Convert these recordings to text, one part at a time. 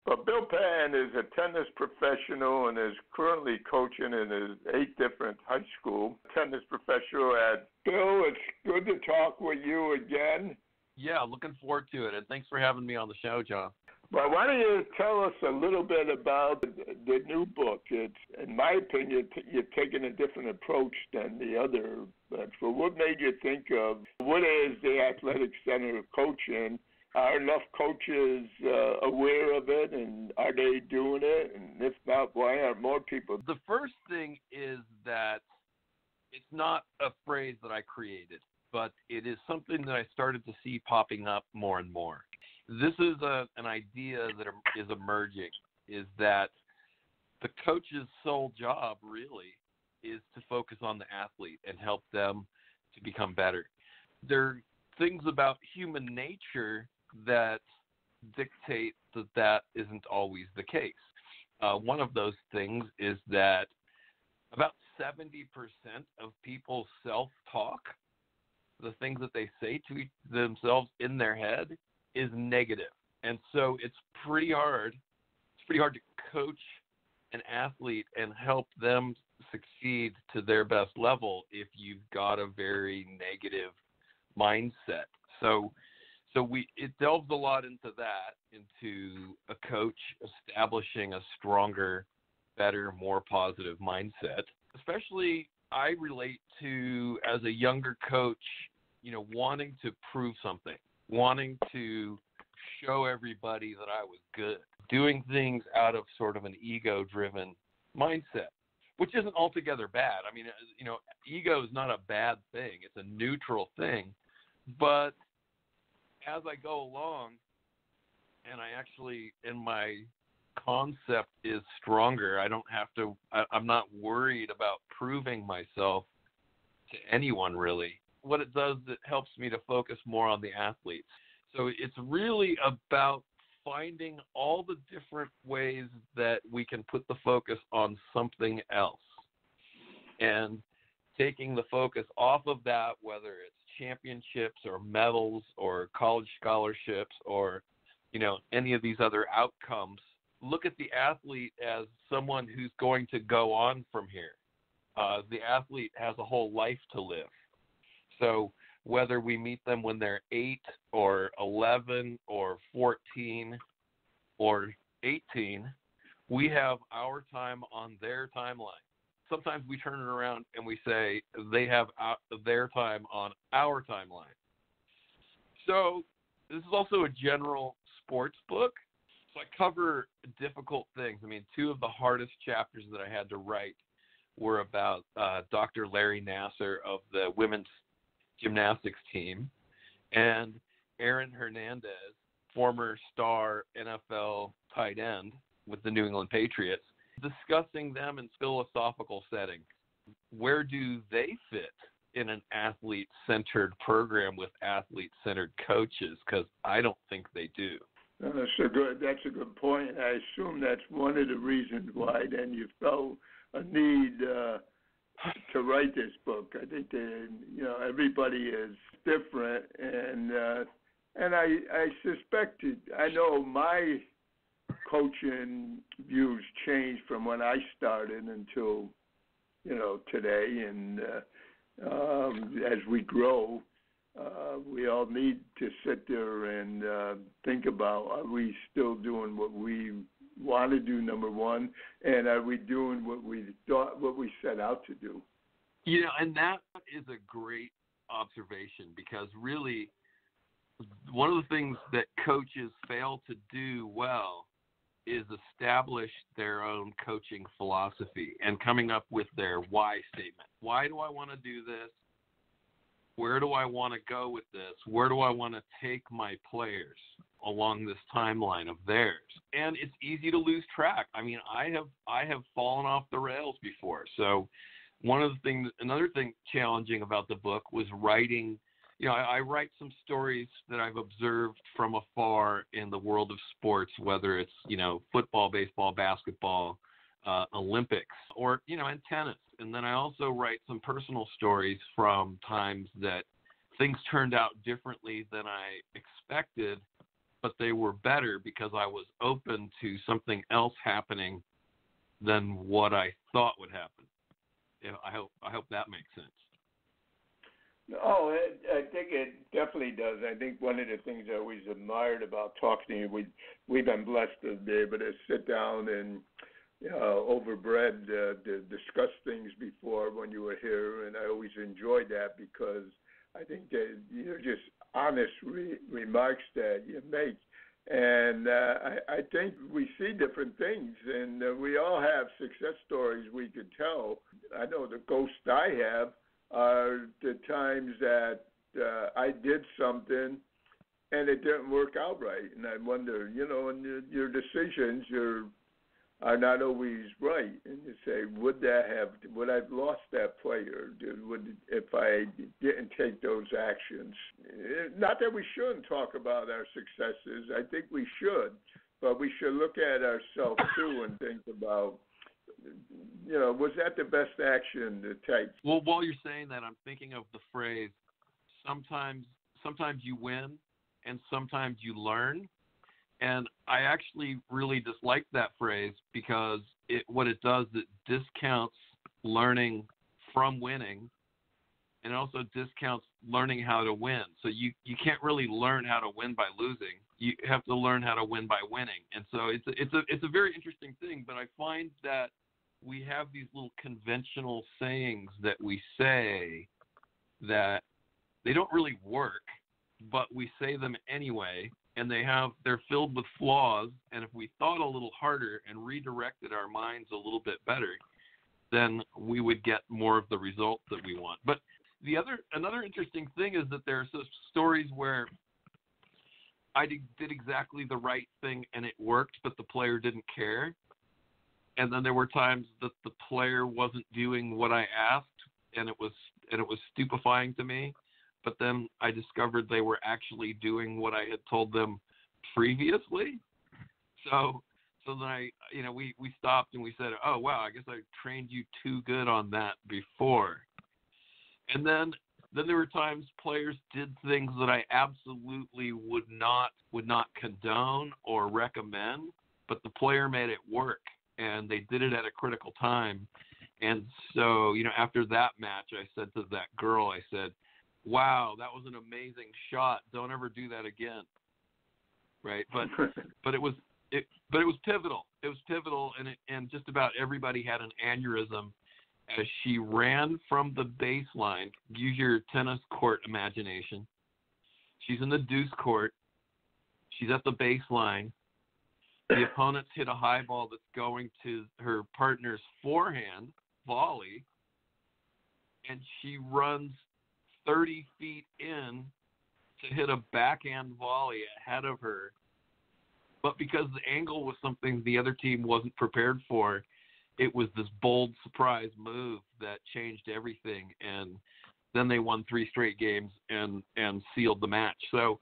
But Bill Patton is a tennis professional and is currently coaching in his 8 different high school tennis professional. Bill, it's good to talk with you again. Yeah, looking forward to it, and thanks for having me on the show, John. Well, why don't you tell us a little bit about the new book? It's, in my opinion, you're taking a different approach than the other. But so what made you think of what is the Athletic Center of Coaching? Are enough coaches aware of it, and are they doing it? And if not, why aren't more people? The first thing is that it's not a phrase that I created, but it is something that I started to see popping up more and more. This is an idea that is emerging, is that the coach's sole job really is to focus on the athlete and help them to become better. There are things about human nature that dictate that isn't always the case. One of those things is that about 70% of people's self-talk, the things that they say to themselves in their head, is negative. And so it's pretty hard to coach an athlete and help them succeed to their best level if you've got a very negative mindset. So it delves a lot into that, into a coach establishing a stronger, better, more positive mindset. Especially I relate to, as a younger coach, wanting to prove something, wanting to show everybody that I was good, doing things out of sort of an ego-driven mindset, which isn't altogether bad. I mean, ego is not a bad thing. It's a neutral thing. But as I go along, and my concept is stronger, I'm not worried about proving myself to anyone, really. What it does, it helps me to focus more on the athletes. So it's really about finding all the different ways that we can put the focus on something else and taking the focus off of that, whether it's championships or medals or college scholarships or, any of these other outcomes. Look at the athlete as someone who's going to go on from here. The athlete has a whole life to live. So whether we meet them when they're 8 or 11 or 14 or 18, we have our time on their timeline. Sometimes we turn it around and we say they have their time on our timeline. So this is also a general sports book. So I cover difficult things. I mean, 2 of the hardest chapters that I had to write were about Dr. Larry Nassar of the women's gymnastics team and Aaron Hernandez, former star NFL tight end with the New England Patriots, discussing them in philosophical settings. Where do they fit in an athlete-centered program with athlete-centered coaches? Because I don't think they do. That's a good point. I assume that's one of the reasons why then you felt a need to write this book. I think everybody is different, and I suspected. I know my coaching views changed from when I started until today, and as we grow, we all need to sit there and think about: are we still doing what we want to do, number one, and are we doing what we set out to do? And that is a great observation, because really one of the things that coaches fail to do well is establish their own coaching philosophy and coming up with their why statement. Why do I want to do this? Where do I want to go with this? Where do I want to take my players along this timeline of theirs? And it's easy to lose track. I mean, I have fallen off the rails before. So another thing challenging about the book was writing. I write some stories that I've observed from afar in the world of sports, whether it's, football, baseball, basketball, Olympics, or, and tennis. And then I also write some personal stories from times that things turned out differently than I expected, but they were better because I was open to something else happening than what I thought would happen. I hope that makes sense. Oh, I think it definitely does. I think one of the things I always admired about talking to you, we've been blessed to be able to sit down and over bread to discuss things before when you were here, and I always enjoyed that because I think that just honest remarks that you make. And I think we see different things, and we all have success stories we could tell. I know the ghosts I have are the times that I did something and it didn't work out right. And I wonder, and your decisions are not always right. And you say, would I have lost that player? If I didn't take those actions? Not that we shouldn't talk about our successes. I think we should, but we should look at ourselves too and think about, was that the best action to take? Well, while you're saying that, I'm thinking of the phrase, sometimes you win and sometimes you learn. And I actually really dislike that phrase because what it does, it discounts learning from winning, and also discounts learning how to win. So you can't really learn how to win by losing. You have to learn how to win by winning. And so it's a very interesting thing, but I find that we have these little conventional sayings that we say that they don't really work, but we say them anyway, and they're filled with flaws, and if we thought a little harder and redirected our minds a little bit better, then we would get more of the results that we want. But another interesting thing is that there are some stories where I did exactly the right thing and it worked, but the player didn't care. And then there were times that the player wasn't doing what I asked, and it was stupefying to me. But then I discovered they were actually doing what I had told them previously. So then we stopped and we said, oh wow, I guess I trained you too good on that before. And then there were times players did things that I absolutely would not condone or recommend, but the player made it work. And they did it at a critical time. And so, after that match, I said to that girl, I said, wow, that was an amazing shot. Don't ever do that again. Right. But it was pivotal. It was pivotal. And just about everybody had an aneurysm as she ran from the baseline. Use your tennis court imagination. She's in the deuce court. She's at the baseline. The opponents hit a high ball that's going to her partner's forehand volley, and she runs 30 feet in to hit a backhand volley ahead of her. But because the angle was something the other team wasn't prepared for, it was this bold surprise move that changed everything. And then they won 3 straight games and sealed the match. So,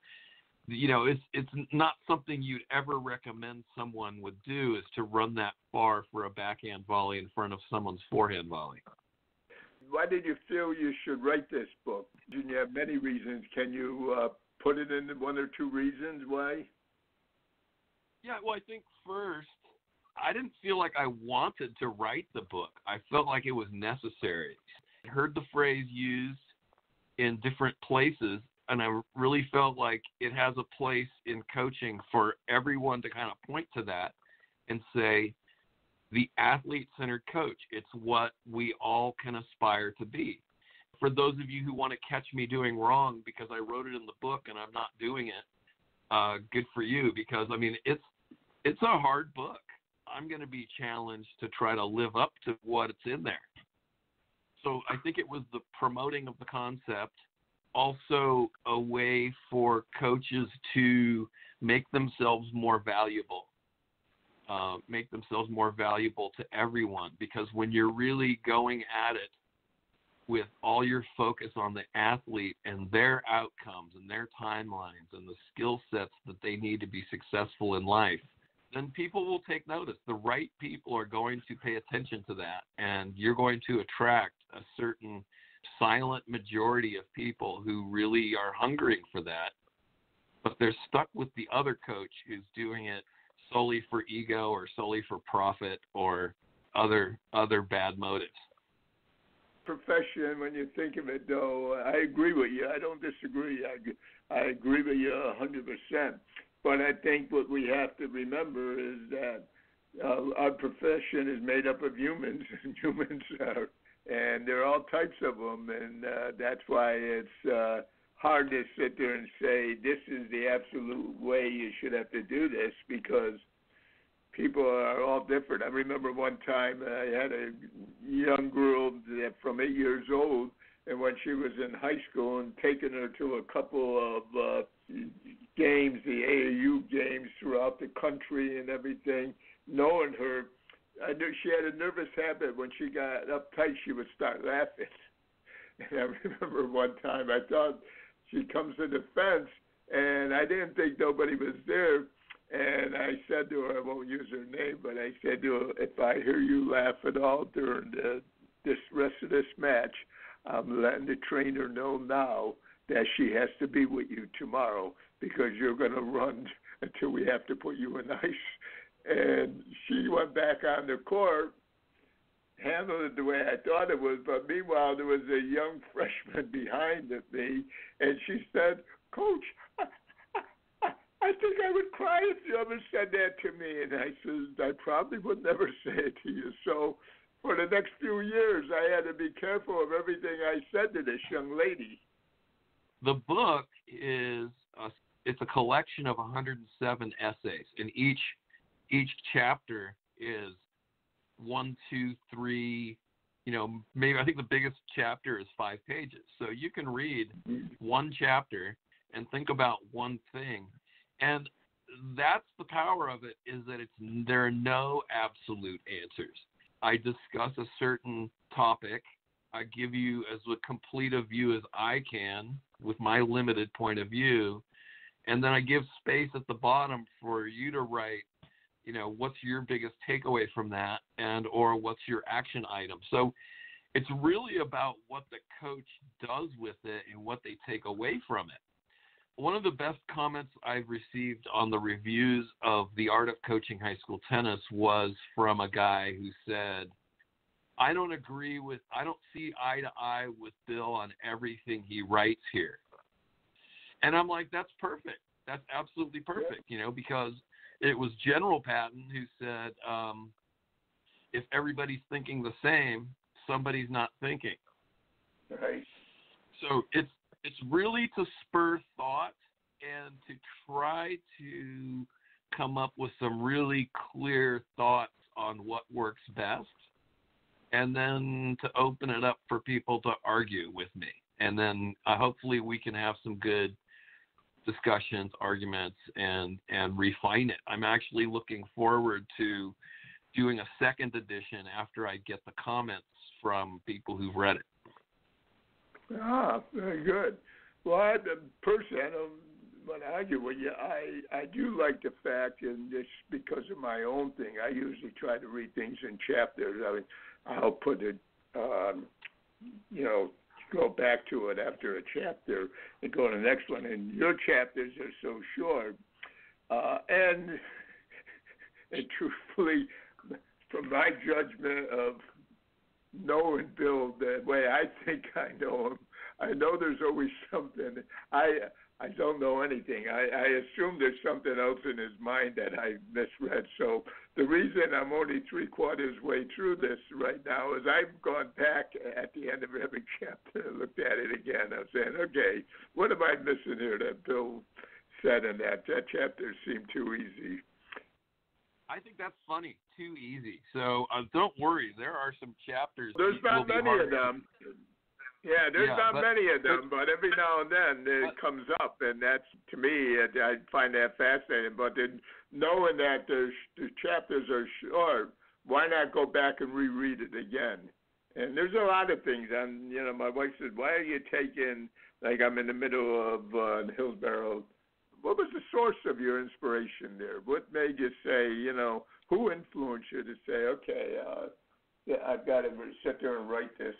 it's not something you'd ever recommend someone would do, is to run that far for a backhand volley in front of someone's forehand volley. Why did you feel you should write this book? You have many reasons. Can you put it into 1 or 2 reasons why? Yeah, well, I think first, I didn't feel like I wanted to write the book. I felt like it was necessary. I heard the phrase used in different places, and I really felt like it has a place in coaching for everyone to kind of point to that and say, the athlete-centered coach, it's what we all can aspire to be. For those of you who want to catch me doing wrong because I wrote it in the book and I'm not doing it, good for you, because, it's a hard book. I'm going to be challenged to try to live up to what's in there. So I think it was the promoting of the concept, also a way for coaches to make themselves more valuable to everyone. Because when you're really going at it with all your focus on the athlete and their outcomes and their timelines and the skill sets that they need to be successful in life, then people will take notice. The right people are going to pay attention to that, and you're going to attract a certain silent majority of people who really are hungering for that. but they're stuck with the other coach who's doing it solely for ego or solely for profit or other bad motives. Profession, when you think of it, though, I agree with you. I don't disagree. I agree with you 100%. But I think what we have to remember is that our profession is made up of humans, and humans are, and there are all types of them, and that's why it's hard to sit there and say this is the absolute way you should have to do this, because people are all different. I remember one time I had a young girl from 8 years old, and when she was in high school, and taking her to a couple of games, the AAU games throughout the country and everything, knowing her, I knew she had a nervous habit. When she got uptight, she would start laughing. And I remember one time I thought she comes to the fence, and I didn't think nobody was there. And I said to her, I won't use her name, but I said to her, if I hear you laugh at all during this rest of this match, I'm letting the trainer know now that she has to be with you tomorrow, because you're going to run until we have to put you in ice. And she went back on the court, handled it the way I thought it was, but meanwhile there was a young freshman behind me, and she said, Coach, I think I would cry if you ever said that to me. And I said, I probably would never say it to you. So for the next few years, I had to be careful of everything I said to this young lady. The book is it's a collection of 107 essays, and each chapter is 1, 2, 3, maybe I think the biggest chapter is 5 pages. So you can read one chapter and think about one thing. And that's the power of it, is that there are no absolute answers. I discuss a certain topic. I give you as complete a view as I can with my limited point of view. And then I give space at the bottom for you to write, what's your biggest takeaway from that, or what's your action item. So it's really about what the coach does with it and what they take away from it. One of the best comments I've received on the reviews of The Art of Coaching High School Tennis was from a guy who said, I don't see eye to eye with Bill on everything he writes here. And I'm like, that's perfect. That's absolutely perfect, because it was General Patton who said, if everybody's thinking the same, somebody's not thinking. Right. So it's really to spur thought and to try to come up with some really clear thoughts on what works best, and then to open it up for people to argue with me. And then hopefully we can have some good discussions, arguments, and refine it. I'm actually looking forward to doing a second edition after I get the comments from people who've read it. Ah, very good. Well, personally, I don't want to argue with you. I do like the fact, and it's because of my own thing, I usually try to read things in chapters. I'll put it, go back to it after a chapter and go to the next one. And your chapters are so short. And truthfully, from my judgment of knowing Bill the way I think I know him, I know there's always something. I don't know anything. I assume there's something else in his mind that I misread. So the reason I'm only 3/4 way through this right now is I've gone back at the end of every chapter and looked at it again. I'm saying, okay, what am I missing here that Bill said in that? That chapter seemed too easy. I think that's funny. Too easy. So don't worry. There are some chapters. There's not many of them. Yeah, there's not many of them, but every now and then it comes up, and that's, to me, I find that fascinating. But then knowing that the chapters are short, why not go back and reread it again? And there's a lot of things. And, my wife said, why are you taking, like I'm in the middle of Hillsborough, what was the source of your inspiration there? What made you say, who influenced you to say, okay, I've got to sit there and write this?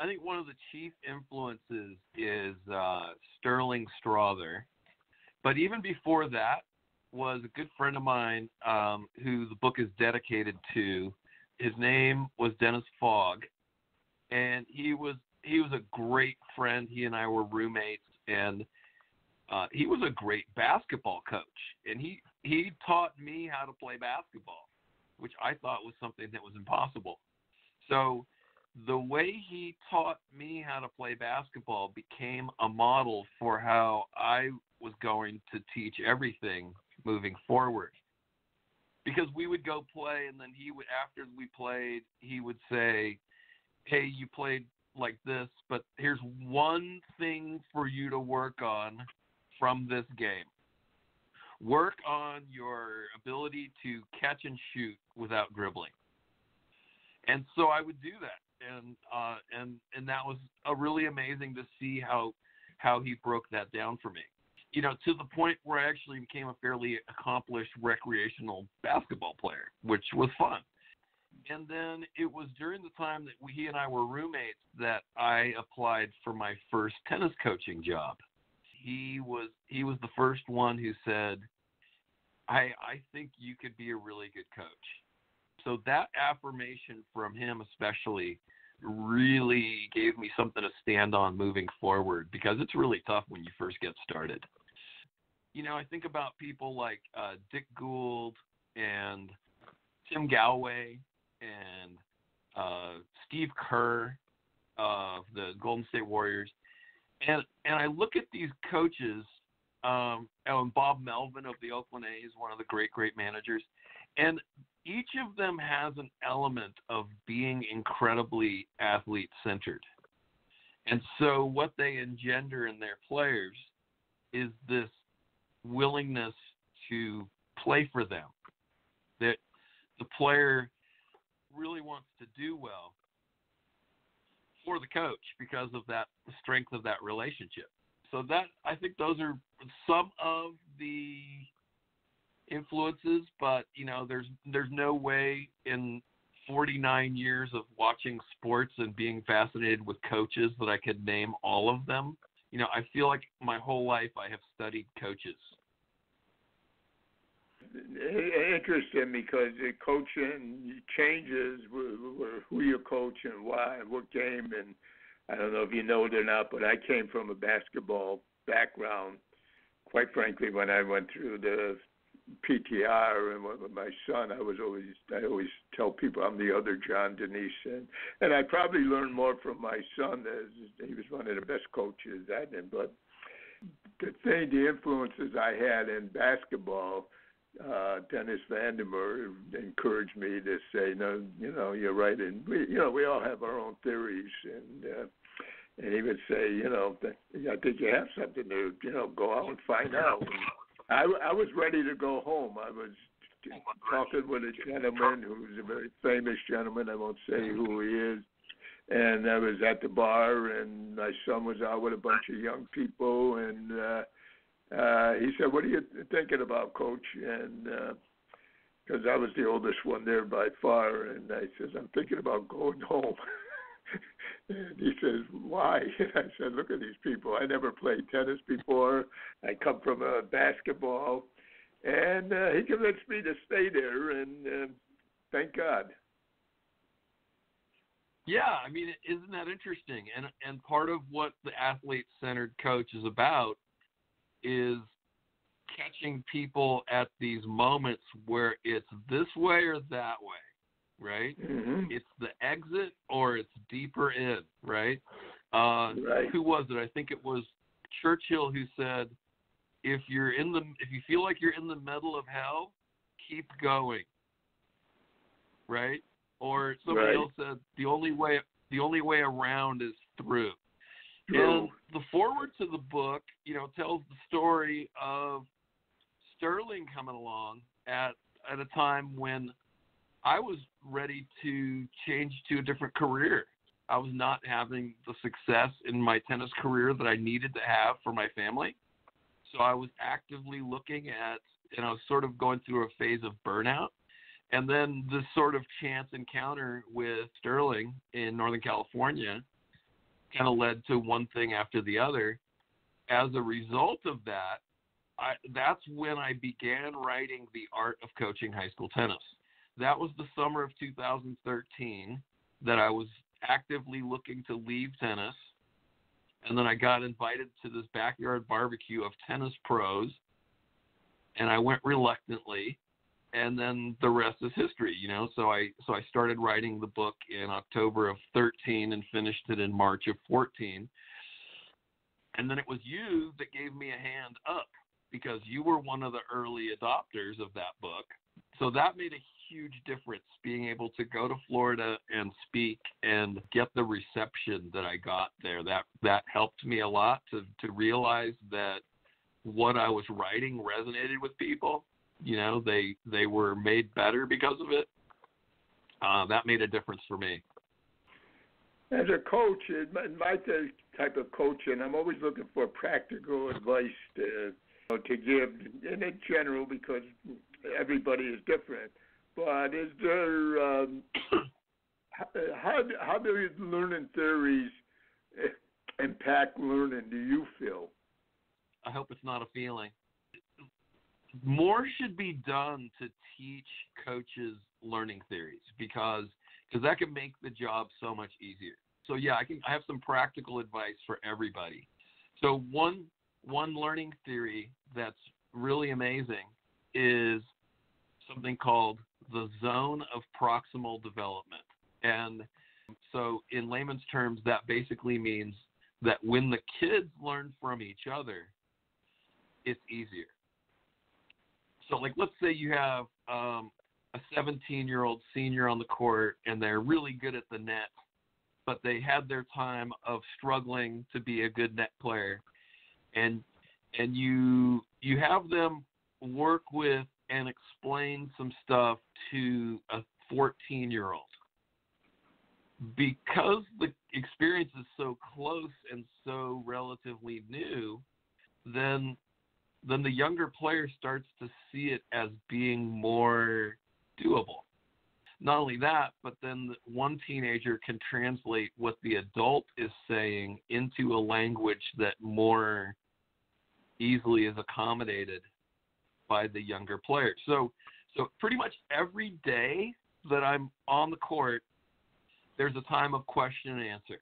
I think one of the chief influences is Sterling Strother. But even before that was a good friend of mine who the book is dedicated to. His name was Dennis Fogg, and he was a great friend. He and I were roommates, and he was a great basketball coach. And he taught me how to play basketball, which I thought was something that was impossible. So the way he taught me how to play basketball became a model for how I was going to teach everything moving forward. Because we would go play, and then he would, after we played, he would say, hey, you played like this, but here's one thing for you to work on from this game. Work on your ability to catch and shoot without dribbling. And so I would do that, and that was really amazing to see how he broke that down for me. You know, to the point where I actually became a fairly accomplished recreational basketball player, which was fun. And then it was during the time that he and I were roommates that I applied for my first tennis coaching job. He was the first one who said, I think you could be a really good coach. So that affirmation from him especially really gave me something to stand on moving forward, because it's really tough when you first get started. You know, I think about people like Dick Gould and Tim Galway and Steve Kerr of the Golden State Warriors, and I look at these coaches, and Bob Melvin of the Oakland A's, one of the great managers, and each of them has an element of being incredibly athlete-centered. And so what they engender in their players is this willingness to play for them, that the player really wants to do well for the coach because of that, the strength of that relationship. So that, I think those are some of the influences, but you know, there's no way in 49 years of watching sports and being fascinated with coaches that I could name all of them. You know, I feel like my whole life I have studied coaches. Interesting, because the coaching changes who you coach and why, what game. And I don't know if you know it or not, but I came from a basketball background. Quite frankly, when I went through the PTR and with my son, I always tell people I'm the other John Danise, and I probably learned more from my son, as he was one of the best coaches I did. But the influences I had in basketball, Dennis Vandermeer encouraged me to say, no, you know, you're right, and we all have our own theories, and he would say, you know, that I think you have something to, you know, go out and find out. And I was ready to go home. I was talking with a gentleman who's a very famous gentleman. I won't say who he is. And I was at the bar, and my son was out with a bunch of young people, and he said, what are you thinking about, Coach? And because I was the oldest one there by far, and I says, I'm thinking about going home. And he says, why? And I said, look at these people. I never played tennis before. I come from basketball. And he convinced me to stay there, and thank God. Yeah, I mean, isn't that interesting? And part of what the athlete-centered coach is about is catching people at these moments where it's this way or that way. Right? Mm-hmm. It's the exit or it's deeper in, right? Right. Who was it? I think it was Churchill who said, if you feel like you're in the middle of hell, keep going. Right? Or somebody else said, the only way around is through. And the foreword to the book, you know, tells the story of Sterling coming along at a time when I was ready to change to a different career. I was not having the success in my tennis career that I needed to have for my family. So I was actively looking at, and I was sort of going through a phase of burnout. And then this sort of chance encounter with Sterling in Northern California kind of led to one thing after the other. As a result of that, that's when I began writing The Art of Coaching High School Tennis. That was the summer of 2013 that I was actively looking to leave tennis. And then I got invited to this backyard barbecue of tennis pros, and I went reluctantly, and then the rest is history, you know. So I started writing the book in October of 13 and finished it in March of 14. And then it was you that gave me a hand up, because you were one of the early adopters of that book. So that made a huge difference, being able to go to Florida and speak and get the reception that I got there. That helped me a lot to realize that what I was writing resonated with people. You know, they were made better because of it. That made a difference for me. As a coach, in my type of coaching, I'm always looking for practical advice to give, and in general, because everybody is different. But is there how do learning theories impact learning? Do you feel? I hope it's not a feeling. More should be done to teach coaches learning theories, because that can make the job so much easier. So yeah, I have some practical advice for everybody. So one learning theory that's really amazing is something called the zone of proximal development. And so in layman's terms, that basically means that when the kids learn from each other, it's easier. So like, let's say you have a 17-year-old senior on the court, and they're really good at the net, but they had their time of struggling to be a good net player. And you have them work with and explain some stuff to a 14-year-old. Because the experience is so close and so relatively new, then the younger player starts to see it as being more doable. Not only that, but then one teenager can translate what the adult is saying into a language that more easily is accommodated by the younger player. So pretty much every day that I'm on the court, there's a time of question and answer.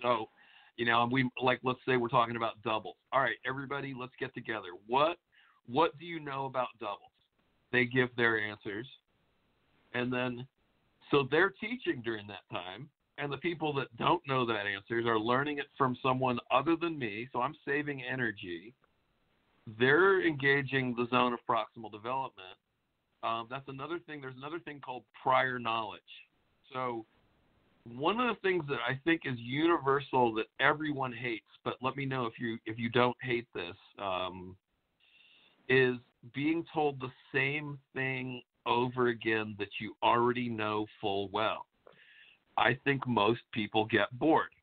So, you know, let's say we're talking about doubles. All right, everybody, let's get together. What do you know about doubles? They give their answers. And then, so they're teaching during that time, and the people that don't know that answers are learning it from someone other than me, so I'm saving energy. They're engaging the zone of proximal development. That's another thing. There's another thing called prior knowledge. So one of the things that I think is universal that everyone hates, but let me know if you don't hate this, is being told the same thing over again that you already know full well. I think most people get bored.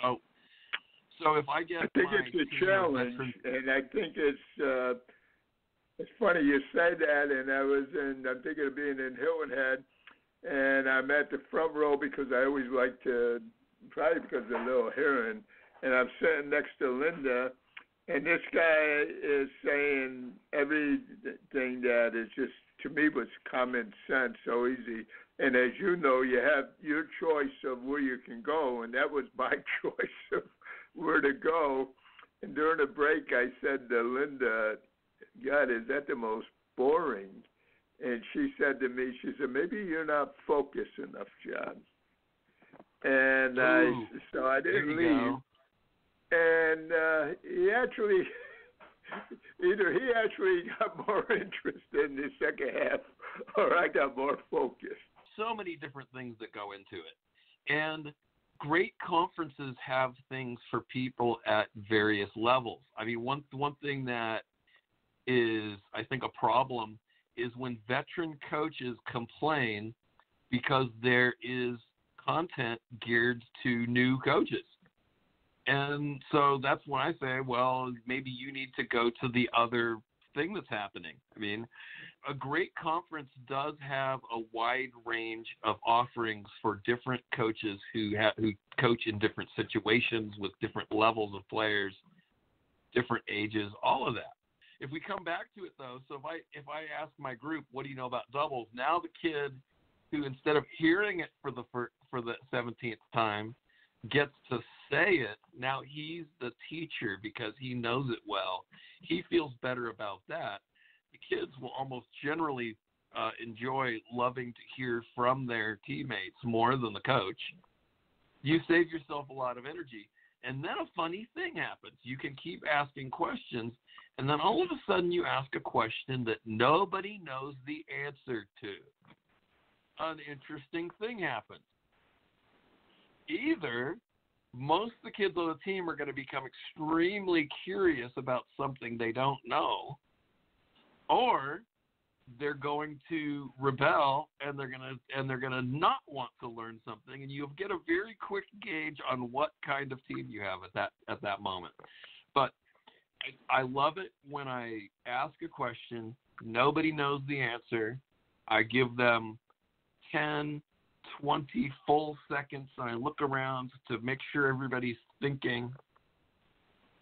So if I get, I think it's a challenge, and I think it's funny you say that. And I'm thinking of being in Hilton Head, and I'm at the front row because I always like to, probably because of the little hearing, and I'm sitting next to Linda. And this guy is saying everything that is just, to me, was common sense, so easy. And as you know, you have your choice of where you can go, and that was my choice of where to go. And during the break, I said to Linda, God, is that the most boring? And she said to me, she said, maybe you're not focused enough, John. And so I didn't leave. Go. And he actually got more interested in the second half, or I got more focused. So many different things that go into it. And great conferences have things for people at various levels. I mean, one thing that is, I think, a problem is when veteran coaches complain because there is content geared to new coaches. And so that's when I say, well, maybe you need to go to the other thing that's happening. I mean, a great conference does have a wide range of offerings for different coaches who coach in different situations with different levels of players, different ages, all of that. If we come back to it though, so if I ask my group, what do you know about doubles? Now the kid who, instead of hearing it for the 17th time, gets to say it. Now he's the teacher because he knows it well. He feels better about that. The kids will almost generally enjoy loving to hear from their teammates more than the coach. You save yourself a lot of energy. And then a funny thing happens. You can keep asking questions, and then all of a sudden you ask a question that nobody knows the answer to. An interesting thing happens. Either most of the kids on the team are going to become extremely curious about something they don't know, or they're going to rebel and they're going to not want to learn something, and you'll get a very quick gauge on what kind of team you have at that moment. But I love it when I ask a question, nobody knows the answer. I give them 10, 20 full seconds, and I look around to make sure everybody's thinking,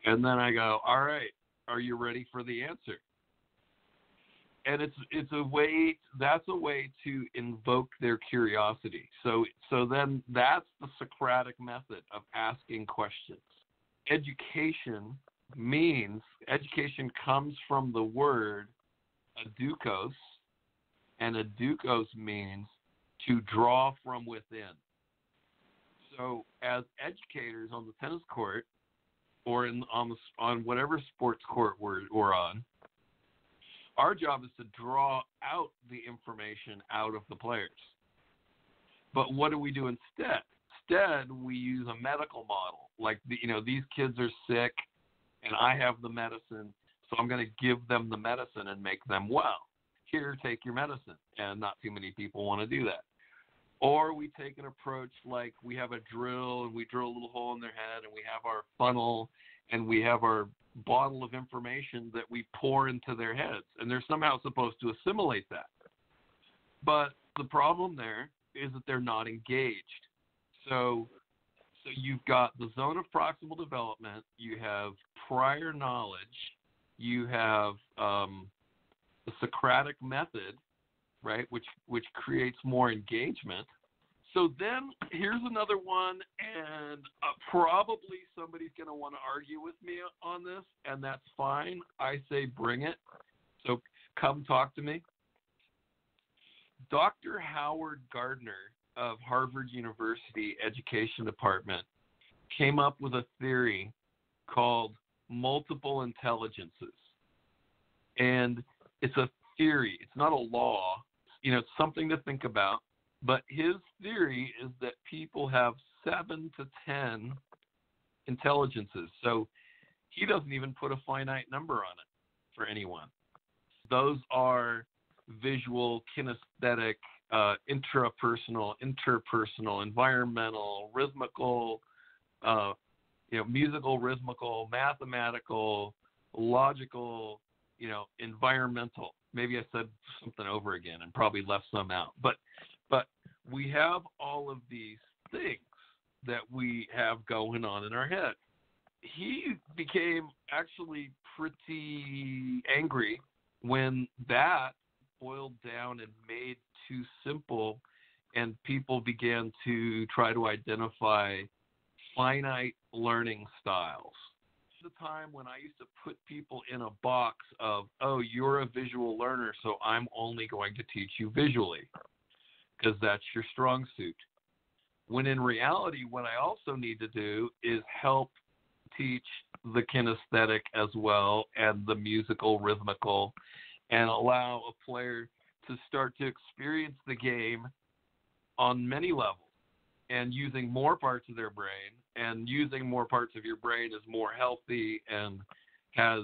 and then I go, all right, are you ready for the answer? And it's a way to invoke their curiosity. So then that's the Socratic method of asking questions. Education comes from the word adukos, and adukos means to draw from within. So as educators on the tennis court or on whatever sports court we're on, our job is to draw out the information out of the players. But what do we do instead? Instead, we use a medical model. Like, these kids are sick, and I have the medicine, so I'm going to give them the medicine and make them well. Here, take your medicine. And not too many people want to do that. Or we take an approach like we have a drill, and we drill a little hole in their head, and we have our funnel, and we have our bottle of information that we pour into their heads, and they're somehow supposed to assimilate that. But the problem there is that they're not engaged. So you've got the zone of proximal development, you have prior knowledge, you have the Socratic method, right, which creates more engagement. So then here's another one, and probably somebody's going to want to argue with me on this, and that's fine. I say bring it. So come talk to me. Dr. Howard Gardner of Harvard University Education Department came up with a theory called multiple intelligences. And it's a theory. It's not a law. It's something to think about. But his theory is that people have 7 to 10 intelligences. So he doesn't even put a finite number on it for anyone. Those are visual, kinesthetic, intrapersonal, interpersonal, environmental, rhythmical, musical, rhythmical, mathematical, logical, environmental. Maybe I said something over again and probably left some out. But we have all of these things that we have going on in our head. He became actually pretty angry when that boiled down and made too simple, and people began to try to identify finite learning styles. The time when I used to put people in a box of, oh, you're a visual learner, so I'm only going to teach you visually because that's your strong suit. When in reality, what I also need to do is help teach the kinesthetic as well and the musical, rhythmical, and allow a player to start to experience the game on many levels and using more parts of their brain. And using more parts of your brain is more healthy and has,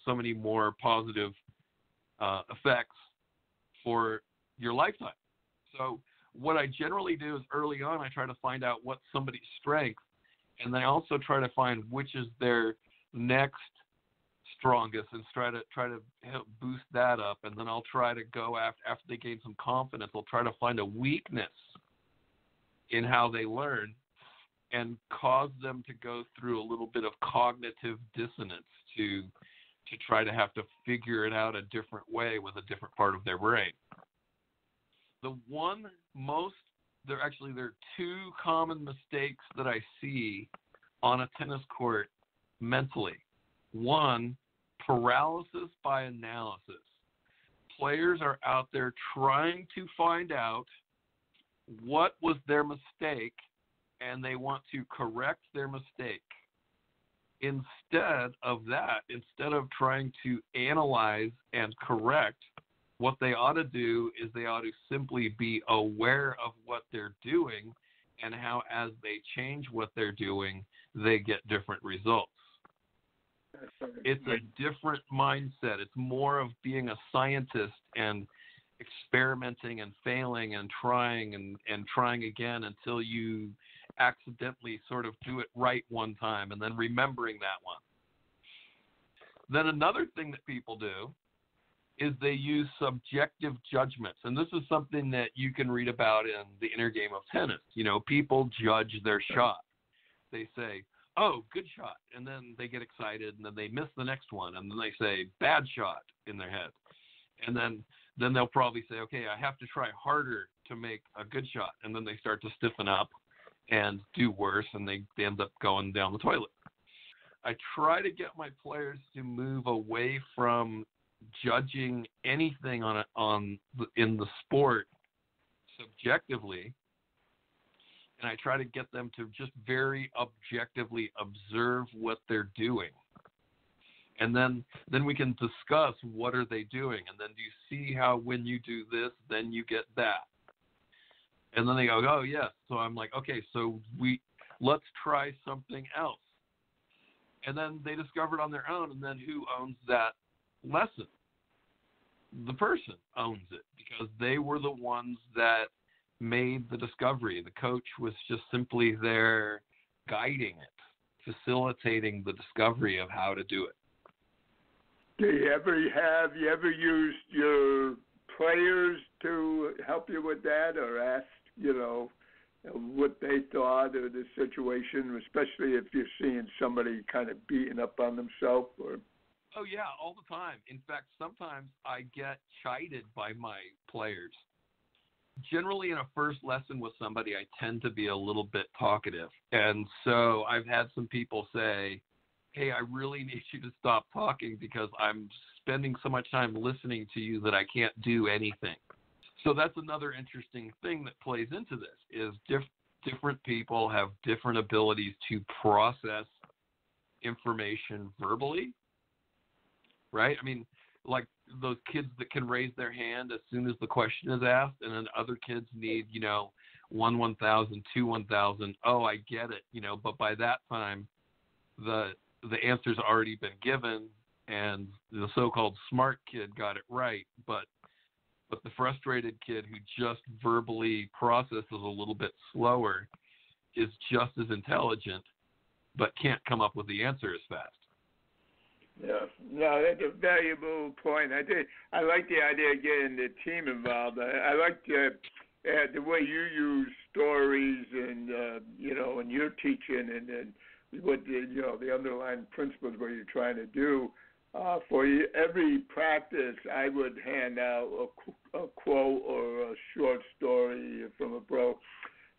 so many more positive effects for your lifetime. So what I generally do is early on, I try to find out what's somebody's strength, and then I also try to find which is their next strongest and try to help boost that up, and then I'll try to go after they gain some confidence. I'll try to find a weakness in how they learn and cause them to go through a little bit of cognitive dissonance to try to have to figure it out a different way with a different part of their brain. There are two common mistakes that I see on a tennis court mentally. One, paralysis by analysis. Players are out there trying to find out what was their mistake, and they want to correct their mistake. Instead of trying to analyze and correct, what they ought to do is they ought to simply be aware of what they're doing and how, as they change what they're doing, they get different results. It's a different mindset. It's more of being a scientist and experimenting and failing and trying again until you accidentally sort of do it right one time and then remembering that one. Then another thing that people do is they use subjective judgments. And this is something that you can read about in The Inner Game of Tennis. People judge their shot. They say, oh, good shot. And then they get excited, and then they miss the next one. And then they say, bad shot in their head. And then they'll probably say, okay, I have to try harder to make a good shot. And then they start to stiffen up and do worse, and they end up going down the toilet. I try to get my players to move away from judging anything in the sport subjectively, and I try to get them to just very objectively observe what they're doing. And then we can discuss what are they doing, and then do you see how when you do this, then you get that? And then they go, oh, yes. So I'm like, okay, so let's try something else. And then they discover it on their own, and then who owns that lesson? The person owns it because they were the ones that made the discovery. The coach was just simply there guiding it, facilitating the discovery of how to do it. Have you ever used your players to help you with that, or asked, what they thought of the situation, especially if you're seeing somebody kind of beating up on themselves? Or oh, yeah, all the time. In fact, sometimes I get chided by my players. Generally, in a first lesson with somebody, I tend to be a little bit talkative. And so I've had some people say, hey, I really need you to stop talking because I'm spending so much time listening to you that I can't do anything. So that's another interesting thing that plays into this is different people have different abilities to process information verbally, right? I mean, like those kids that can raise their hand as soon as the question is asked, and then other kids need, 1,000, 2,000. Oh, I get it, but by that time, the answer's already been given, and the so-called smart kid got it right, but the frustrated kid who just verbally processes a little bit slower is just as intelligent, but can't come up with the answer as fast. Yeah, no, that's a valuable point. I like the idea of getting the team involved. I like the way you use stories and and you're teaching and what the underlying principles what you're trying to do. For every practice, I would hand out a quote or a short story from a pro,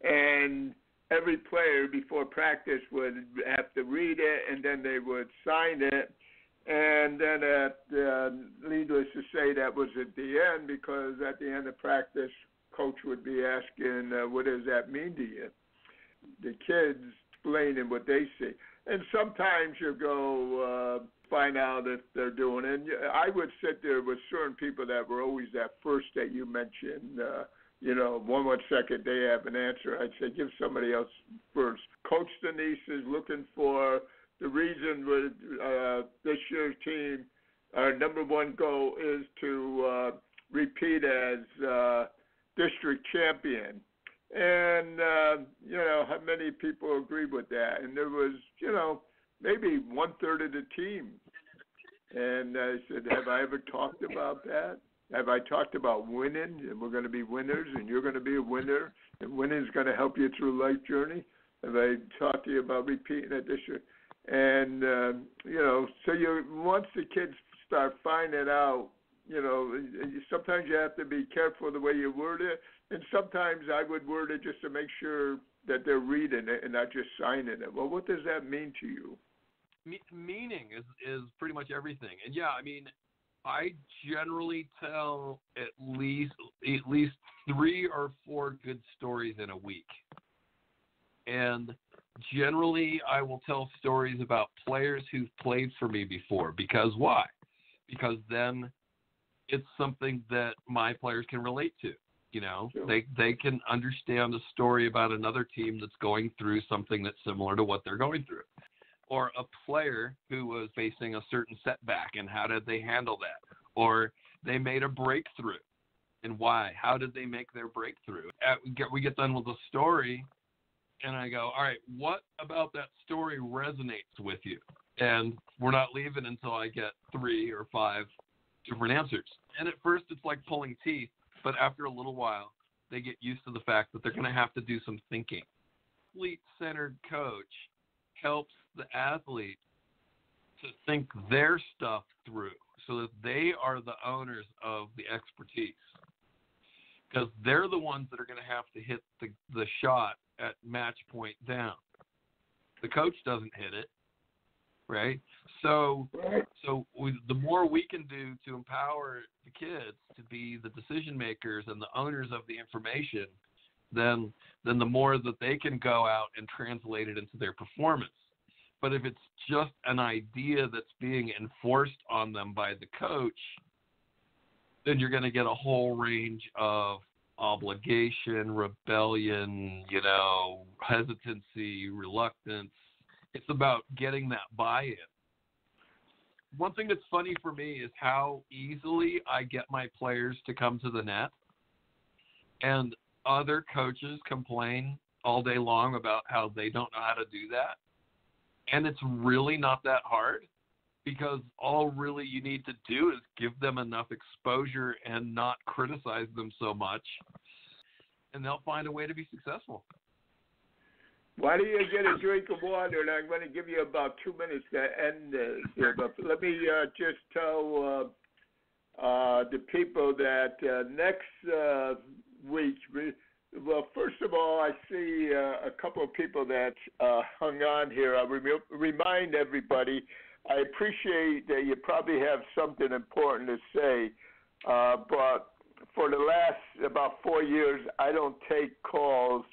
and every player before practice would have to read it, and then they would sign it. And then, needless to say, that was at the end, because at the end of practice, coach would be asking, what does that mean to you? The kids explaining what they see. And sometimes you go find out if they're doing it. And I would sit there with certain people that were always that first that you mentioned, 1 second they have an answer. I'd say give somebody else first. Coach Danise is looking for the reason with this year's team, our number one goal is to repeat as district champion. And, how many people agree with that? And there was, maybe 1/3 of the team And I said, have I ever talked about that? Have I talked about winning, and we're going to be winners, and you're going to be a winner, and winning is going to help you through life journey? Have I talked to you about repeating it this year? And, so once the kids start finding out, sometimes you have to be careful the way you word it, and sometimes I would word it just to make sure that they're reading it and not just signing it. Well, what does that mean to you? Meaning is pretty much everything. And yeah, I mean, I generally tell at least 3 or 4 good stories in a week. And generally I will tell stories about players who've played for me before. Because why? Because then it's something that my players can relate to. Sure. They can understand a story about another team that's going through something that's similar to what they're going through. Or a player who was facing a certain setback, and how did they handle that? Or they made a breakthrough, and why? How did they make their breakthrough? We get done with the story, and I go, all right, what about that story resonates with you? And we're not leaving until I get 3 or 5 different answers. And at first it's like pulling teeth, but after a little while, they get used to the fact that they're going to have to do some thinking. Athlete-centered coach helps the athlete to think their stuff through so that they are the owners of the expertise. Because they're the ones that are going to have to hit the shot at match point down. The coach doesn't hit it, right? So the more we can do to empower the kids to be the decision makers and the owners of the information, then the more that they can go out and translate it into their performance. But if it's just an idea that's being enforced on them by the coach, then you're going to get a whole range of obligation, rebellion, hesitancy, reluctance. It's about getting that buy-in. One thing that's funny for me is how easily I get my players to come to the net. And other coaches complain all day long about how they don't know how to do that. And it's really not that hard, because all really you need to do is give them enough exposure and not criticize them so much, and they'll find a way to be successful. Why don't you get a drink of water, and I'm going to give you about 2 minutes to end this here. But let me just tell the people that next week, well, first of all, I see a couple of people that hung on here. I'll remind everybody, I appreciate that you probably have something important to say, but for the last about 4 years, I don't take calls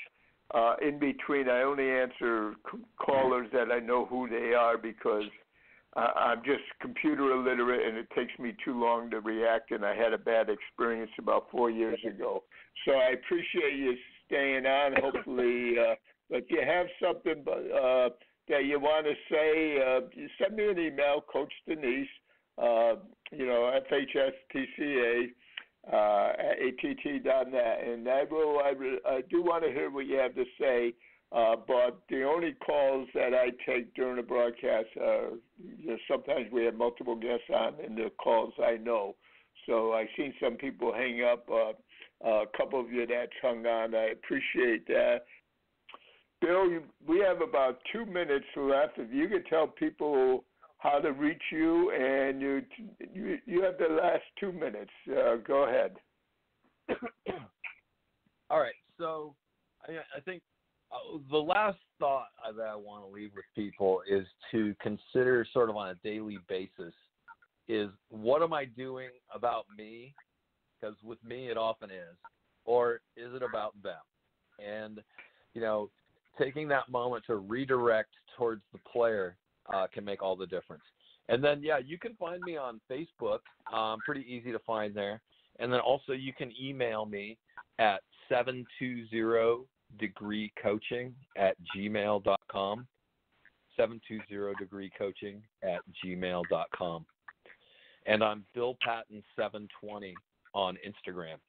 in between. I only answer callers that I know who they are, because I'm just computer illiterate and it takes me too long to react, and I had a bad experience about 4 years ago. So I appreciate you staying on. Hopefully, if you have something that you want to say, send me an email, Coach Danise, FHSTCA, at att.net, and I do want to hear what you have to say. But the only calls that I take during the broadcast are, sometimes we have multiple guests on, and the calls I know. So I've seen some people hang up. A couple of you that's hung on, I appreciate that. Bill, we have about 2 minutes left. If you could tell people how to reach you, and you have the last 2 minutes. Go ahead. All right. So I think the last thought that I want to leave with people is to consider sort of on a daily basis is, what am I doing about me? Because with me it often is. Or is it about them? And, taking that moment to redirect towards the player can make all the difference. And then, you can find me on Facebook. Pretty easy to find there. And then also you can email me at 720degreecoaching@gmail.com, 720degreecoaching@gmail.com. And I'm Bill Patton 720 on Instagram.